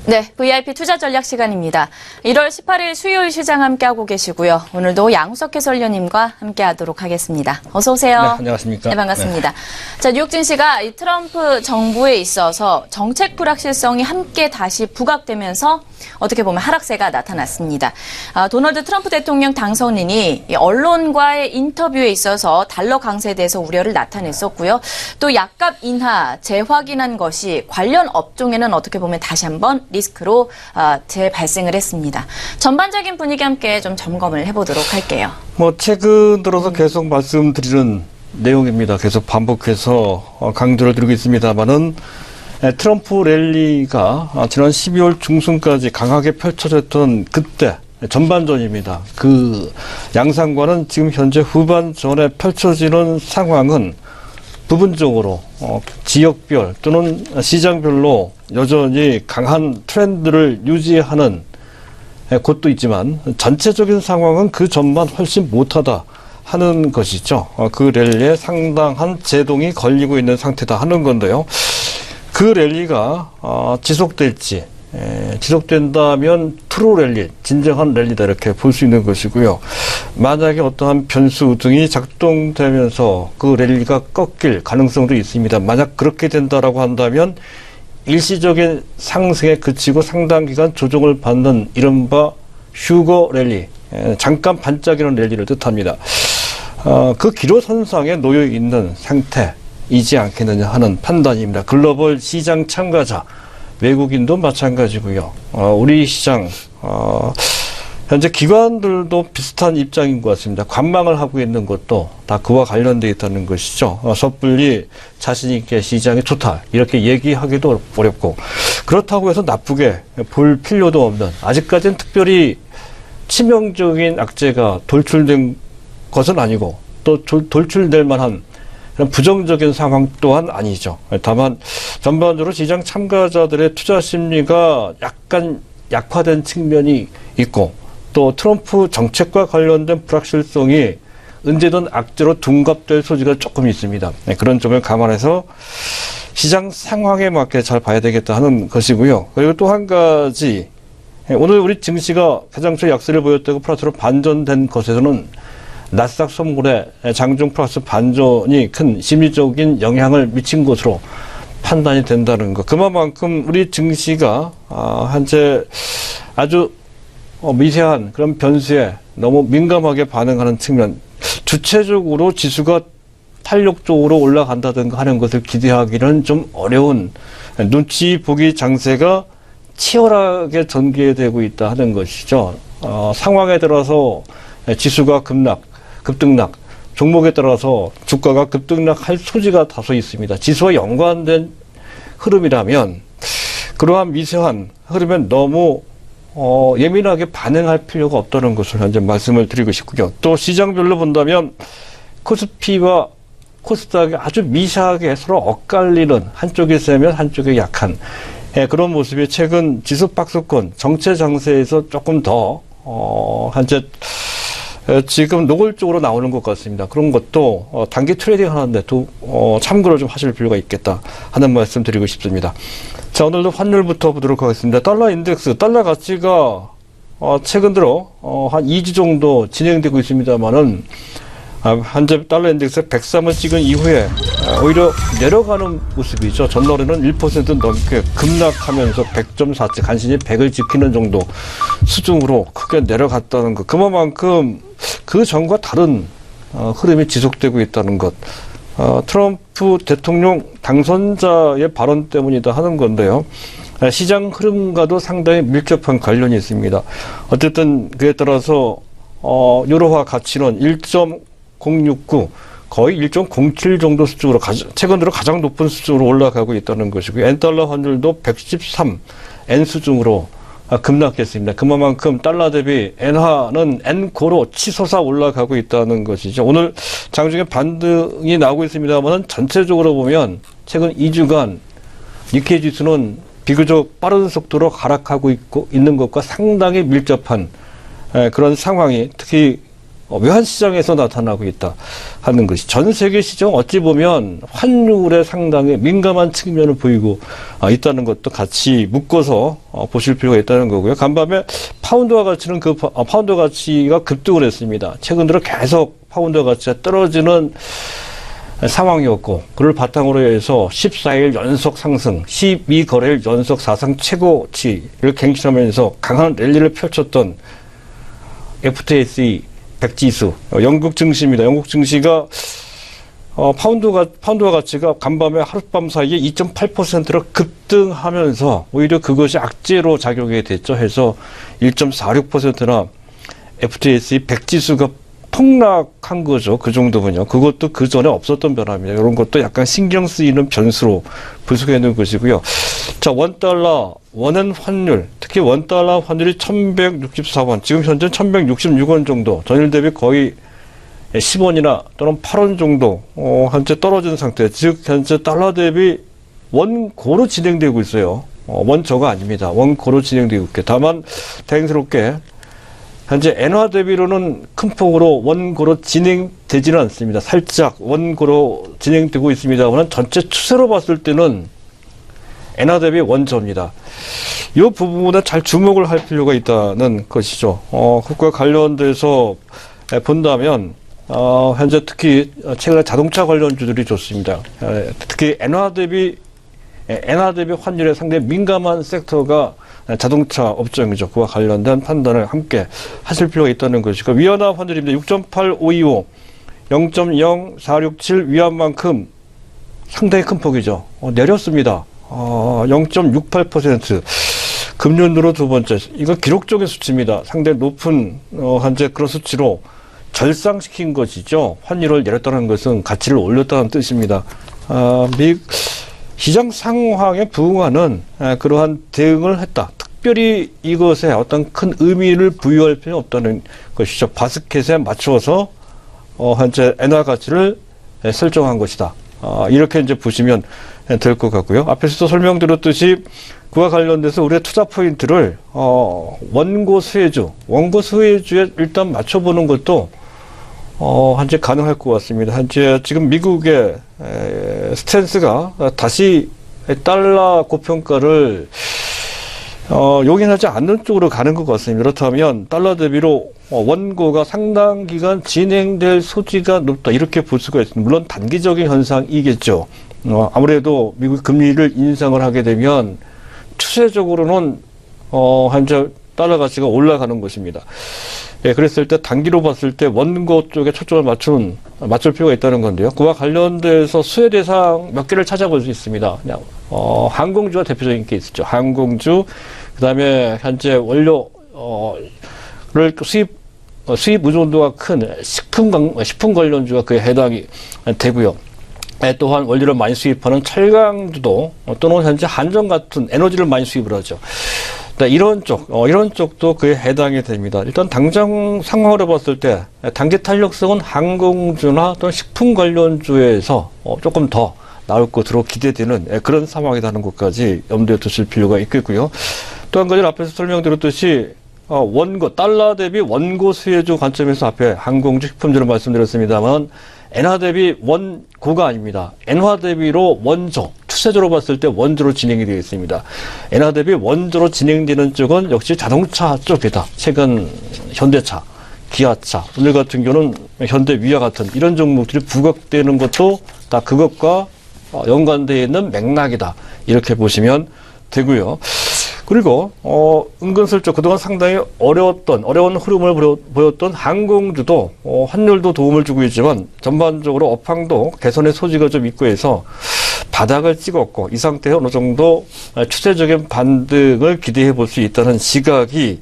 네, VIP 투자 전략 시간입니다. 1월 18일 수요일 시장 함께하고 계시고요. 오늘도 양우석 해설위원님과 함께하도록 하겠습니다. 어서 오세요. 네, 안녕하십니까. 네, 반갑습니다. 자, 뉴욕 증시가 이 트럼프 정부에 있어서 정책 불확실성이 함께 다시 부각되면서 어떻게 보면 하락세가 나타났습니다. 도널드 트럼프 대통령 당선인이 언론과의 인터뷰에 있어서 달러 강세에 대해서 우려를 나타냈었고요. 또 약값 인하 재확인한 것이 관련 업종에는 어떻게 보면 다시 한번 리스크로 재발생을 했습니다. 전반적인 분위기 함께 좀 점검을 해보도록 할게요. 최근 들어서 계속 말씀드리는 내용입니다. 계속 반복해서 강조를 드리고 있습니다만은 트럼프 랠리가 지난 12월 중순까지 강하게 펼쳐졌던 그때 전반전입니다. 그 양상과는 지금 현재 후반전에 펼쳐지는 상황은 부분적으로 지역별 또는 시장별로 여전히 강한 트렌드를 유지하는 곳도 있지만 전체적인 상황은 그 전만 훨씬 못하다 하는 것이죠. 그 랠리에 상당한 제동이 걸리고 있는 상태다 하는 건데요. 그 랠리가 지속될지 지속된다면 트루 랠리, 진정한 랠리다 이렇게 볼 수 있는 것이고요. 만약에 어떠한 변수 등이 작동되면서 그 랠리가 꺾일 가능성도 있습니다. 만약 그렇게 된다라고 한다면 일시적인 상승에 그치고 상당 기간 조정을 받는 이른바 휴거 랠리, 잠깐 반짝이는 랠리를 뜻합니다. 그 기로선상에 놓여 있는 상태이지 않겠느냐 하는 판단입니다. 글로벌 시장 참가자, 외국인도 마찬가지고요. 우리 시장 현재 기관들도 비슷한 입장인 것 같습니다. 관망을 하고 있는 것도 다 그와 관련되어 있다는 것이죠. 섣불리 자신 있게 시장이 좋다 이렇게 얘기하기도 어렵고, 그렇다고 해서 나쁘게 볼 필요도 없는, 아직까지는 특별히 치명적인 악재가 돌출된 것은 아니고 또 돌출될 만한 그런 부정적인 상황 또한 아니죠. 다만 전반적으로 시장 참가자들의 투자 심리가 약간 약화된 측면이 있고, 또 트럼프 정책과 관련된 불확실성이 언제든 악재로 둔갑될 소지가 조금 있습니다. 그런 점을 감안해서 시장 상황에 맞게 잘 봐야 되겠다 하는 것이고요. 그리고 또 한 가지, 오늘 우리 증시가 가장 초 약세를 보였다고 플러스로 반전된 것에서는 나스닥 선물의 장중 플러스 반전이 큰 심리적인 영향을 미친 것으로 판단이 된다는 것. 그만큼 우리 증시가 현재 아주 미세한 그런 변수에 너무 민감하게 반응하는 측면, 주체적으로 지수가 탄력적으로 올라간다든가 하는 것을 기대하기는 좀 어려운 눈치 보기 장세가 치열하게 전개되고 있다 하는 것이죠. 상황에 따라서 지수가 급등락, 종목에 따라서 주가가 급등락할 소지가 다소 있습니다. 지수와 연관된 흐름이라면 그러한 미세한 흐름에 너무 예민하게 반응할 필요가 없다는 것을 현재 말씀을 드리고 싶고요. 또 시장별로 본다면 코스피와 코스닥이 아주 미세하게 서로 엇갈리는, 한쪽이 세면 한쪽이 약한 그런 모습이 최근 지수 박스권 정체 장세에서 조금 더 현재 지금 노골적으로 나오는 것 같습니다. 그런 것도 단기 트레이딩 하는데도 참고를 좀 하실 필요가 있겠다 하는 말씀 드리고 싶습니다. 자, 오늘도 환율부터 보도록 하겠습니다. 달러 인덱스, 달러 가치가 최근 들어 한 2주 정도 진행되고 있습니다만은 현재 달러 인덱스 103을 찍은 이후에 오히려 내려가는 모습이죠. 전날에는 1% 넘게 급락하면서 100.4째 간신히 100을 지키는 정도 수준으로 크게 내려갔다는 것. 그만큼 그 전과 다른 흐름이 지속되고 있다는 것. 트럼프 대통령 당선자의 발언 때문이다 하는 건데요. 시장 흐름과도 상당히 밀접한 관련이 있습니다. 어쨌든 그에 따라서 유로화 가치는 1.069, 거의 1.07 정도 수준으로 최근 들어 가장 높은 수준으로 올라가고 있다는 것이고, 엔달러 환율도 113 엔 수준으로 급락했습니다. 그만큼 달러 대비 엔화는 엔고로 치솟아 올라가고 있다는 것이죠. 오늘 장중에 반등이 나오고 있습니다만 전체적으로 보면 최근 2주간 니케이 지수는 비교적 빠른 속도로 하락하고 있는 것과 상당히 밀접한 그런 상황이 특히 외환시장에서 나타나고 있다 하는 것이 전 세계 시장 어찌 보면 환율에 상당히 민감한 측면을 보이고 있다는 것도 같이 묶어서 보실 필요가 있다는 거고요. 간밤에 파운드화 가치는 파운드 가치가 급등을 했습니다. 최근 들어 계속 파운드 가치가 떨어지는 상황이었고 그를 바탕으로 해서 14일 연속 상승, 12거래일 연속 사상 최고치를 갱신하면서 강한 랠리를 펼쳤던 FTSE 100지수, 영국 증시입니다. 영국 증시가 파운드화 가치가 간밤에 하룻밤 사이에 2.8%로 급등하면서 오히려 그것이 악재로 작용이 됐죠. 해서 1.46%나 FTSE 100지수가 폭락한 거죠. 그 정도면요. 그것도 그 전에 없었던 변화입니다. 이런 것도 약간 신경 쓰이는 변수로 분석해 있는 것이고요. 자, 원달러, 원엔 환율, 특히 원달러 환율이 1164원, 지금 현재 1166원 정도, 전일 대비 거의 10원이나 또는 8원 정도, 현재 떨어진 상태, 즉, 현재 달러 대비 원고로 진행되고 있어요. 원저가 아닙니다. 원고로 진행되고 있게. 다만, 다행스럽게, 현재 엔화 대비로는 큰 폭으로 원고로 진행되지는 않습니다. 살짝 원고로 진행되고 있습니다만 전체 추세로 봤을 때는 엔화 대비 원저입니다. 이 부분에 잘 주목을 할 필요가 있다는 것이죠. 그것과 관련돼서 본다면 현재 특히 최근에 자동차 관련주들이 좋습니다. 특히 엔화 대비 환율에 상당히 민감한 섹터가 자동차 업종이죠. 그와 관련된 판단을 함께 하실 필요가 있다는 것이고 위안화 환율입니다. 6.8525, 0.0467 위안만큼 상당히 큰 폭이죠. 내렸습니다. 0.68%. 금년으로 두 번째. 이거 기록적인 수치입니다. 상당히 높은 현재 그런 수치로 절상시킨 것이죠. 환율을 내렸다는 것은 가치를 올렸다는 뜻입니다. 시장 상황에 부응하는 그러한 대응을 했다. 특별히 이것에 어떤 큰 의미를 부여할 필요는 없다는 것이죠. 바스켓에 맞추어서 현재 엔화 가치를 설정한 것이다. 이렇게 이제 보시면 될 것 같고요. 앞에서도 설명드렸듯이 그와 관련돼서 우리의 투자 포인트를 원고 수혜주에 일단 맞춰보는 것도 현재 가능할 것 같습니다. 현재 지금 미국의 스탠스가 다시 달러 고평가를 용인하지 않는 쪽으로 가는 것 같습니다. 그렇다면 달러 대비로 원고가 상당 기간 진행될 소지가 높다 이렇게 볼 수가 있습니다. 물론 단기적인 현상이겠죠. 아무래도 미국 금리를 인상을 하게 되면 추세적으로는 현재 달러 가치가 올라가는 것입니다. 예, 그랬을 때 단기로 봤을 때 원고 쪽에 초점을 맞출 필요가 있다는 건데요. 그와 관련돼서 수혜 대상 몇 개를 찾아볼 수 있습니다. 그냥 항공주가 대표적인 게 있었죠. 항공주, 그다음에 현재 원료를 수입 의존도가 큰 식품 관련주가 그에 해당이 되고요. 또한 원료를 많이 수입하는 철강주도 또는 현재 한전 같은 에너지를 많이 수입을 하죠. 이런 쪽도 그에 해당이 됩니다. 일단 당장 상황으로 봤을 때 단기 탄력성은 항공주나 또는 식품 관련주에서 조금 더 나올 것으로 기대되는 그런 상황이라는 것까지 염두에 두실 필요가 있겠고요. 또 한 가지는 앞에서 설명드렸듯이 원고, 달러 대비 원고 수혜주 관점에서 앞에 항공주, 식품주를 말씀드렸습니다만 엔화 대비 원고가 아닙니다. 엔화 대비로 원조, 추세적으로 봤을 때 원조로 진행이 되어 있습니다. 엔화 대비 원조로 진행되는 쪽은 역시 자동차 쪽이다. 최근 현대차, 기아차, 오늘 같은 경우는 현대위아 같은 이런 종목들이 부각되는 것도 다 그것과 연관되어 있는 맥락이다. 이렇게 보시면 되고요. 그리고 은근슬쩍 그동안 상당히 어려운 흐름을 보였던 항공주도 환율도 도움을 주고 있지만 전반적으로 업황도 개선의 소지가 좀 있고 해서 바닥을 찍었고 이 상태에 어느 정도 추세적인 반등을 기대해 볼 수 있다는 시각이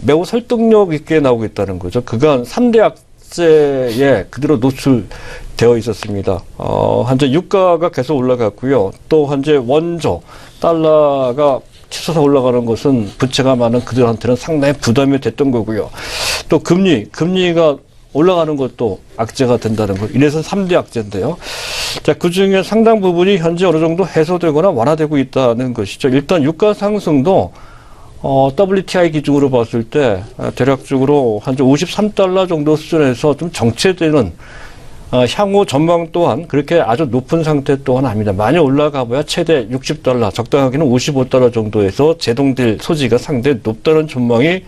매우 설득력 있게 나오고 있다는 거죠. 그간 3대 악재에 그대로 노출되어 있었습니다. 현재 유가가 계속 올라갔고요. 또 현재 원조, 달러가 치솟아 올라가는 것은 부채가 많은 그들한테는 상당히 부담이 됐던 거고요. 또 금리가 올라가는 것도 악재가 된다는 거. 이래서 3대 악재인데요. 자, 그 중에 상당 부분이 현재 어느 정도 해소되거나 완화되고 있다는 것이죠. 일단 유가 상승도 WTI 기준으로 봤을 때 대략적으로 한 $53 정도 수준에서 좀 정체되는 향후 전망 또한 그렇게 아주 높은 상태 또한 아닙니다. 많이 올라가 봐야 최대 $60, 적당하게는 $55 정도에서 제동될 소지가 상당히 높다는 전망이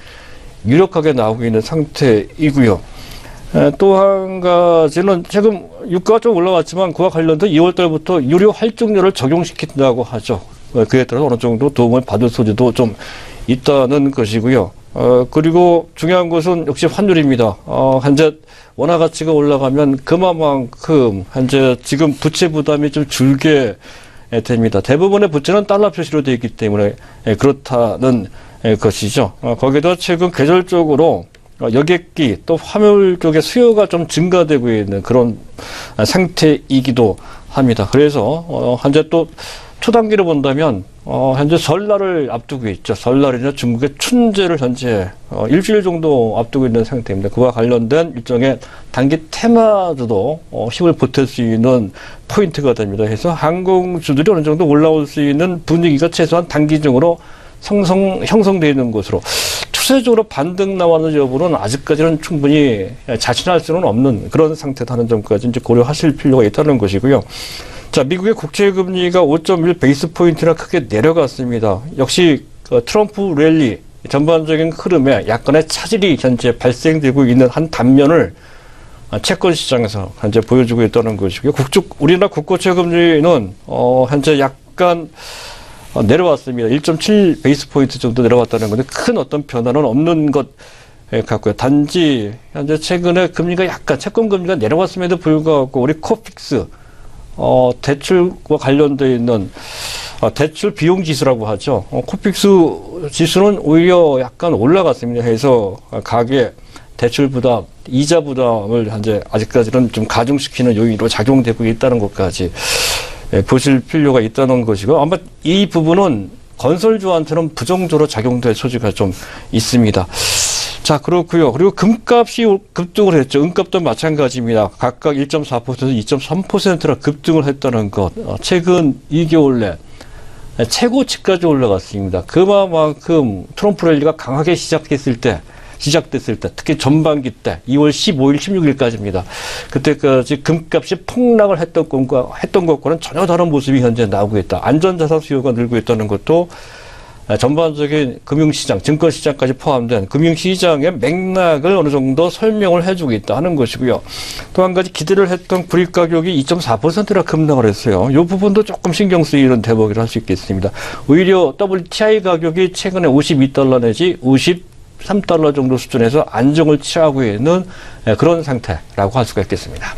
유력하게 나오고 있는 상태이고요. 또 한 가지는 최근 유가가 좀 올라왔지만 그와 관련된 2월 달부터 유료 할증료를 적용시킨다고 하죠. 그에 따라서 어느 정도 도움을 받을 소지도 좀 있다는 것이고요. 그리고 중요한 것은 역시 환율입니다. 현재 원화 가치가 올라가면 그만큼 현재 지금 부채 부담이 좀 줄게 됩니다. 대부분의 부채는 달러 표시로 되어 있기 때문에 그렇다는 것이죠. 거기다 최근 계절적으로 여객기 또 화물 쪽에 수요가 좀 증가되고 있는 그런 상태이기도 합니다. 그래서 현재 또 초단기로 본다면 현재 설날을 앞두고 있죠. 설날이나 중국의 춘제를 현재 일주일 정도 앞두고 있는 상태입니다. 그와 관련된 일종의 단기 테마주도 힘을 보탤 수 있는 포인트가 됩니다. 그래서 항공주들이 어느 정도 올라올 수 있는 분위기가 최소한 단기적으로 형성되어 있는 것으로 추세적으로 반등 나왔는 여부는 아직까지는 충분히 자신할 수는 없는 그런 상태다는 점까지 이제 고려하실 필요가 있다는 것이고요. 자, 미국의 국채금리가 5.1 베이스 포인트나 크게 내려갔습니다. 역시 트럼프 랠리 전반적인 흐름에 약간의 차질이 현재 발생되고 있는 한 단면을 채권 시장에서 현재 보여주고 있다는 것이고요. 우리나라 국고채 금리는 현재 약간 내려왔습니다. 1.7 베이스 포인트 정도 내려왔다는 건데 큰 어떤 변화는 없는 것 같고요. 단지 현재 최근에 금리가 약간 채권 금리가 내려왔음에도 불구하고 우리 코픽스 대출과 관련되어 있는 대출 비용 지수라고 하죠. 코픽스 지수는 오히려 약간 올라갔습니다. 해서 가계 대출 부담, 이자 부담을 현재 아직까지는 좀 가중시키는 요인으로 작용되고 있다는 것까지 보실 필요가 있다는 것이고 아마 이 부분은 건설주한테는 부정적으로 작용될 소지가 좀 있습니다. 자, 그렇고요. 그리고 금값이 급등을 했죠. 은값도 마찬가지입니다. 각각 1.4%, 2.3%나 급등을 했다는 것. 최근 2개월 내 최고치까지 올라갔습니다. 그만큼 트럼프 랠리가 강하게 시작됐을 때, 특히 전반기 때 2월 15일, 16일까지입니다. 그때까지 금값이 폭락을 했던 것과는 전혀 다른 모습이 현재 나오고 있다. 안전자산 수요가 늘고 있다는 것도 전반적인 금융시장, 증권시장까지 포함된 금융시장의 맥락을 어느 정도 설명을 해주고 있다 하는 것이고요. 또 한 가지 기대를 했던 구리 가격이 2.4%나 급락을 했어요. 이 부분도 조금 신경 쓰이는 대목이라 할 수 있겠습니다. 오히려 WTI 가격이 최근에 $52 내지 $53 정도 수준에서 안정을 취하고 있는 그런 상태라고 할 수가 있겠습니다.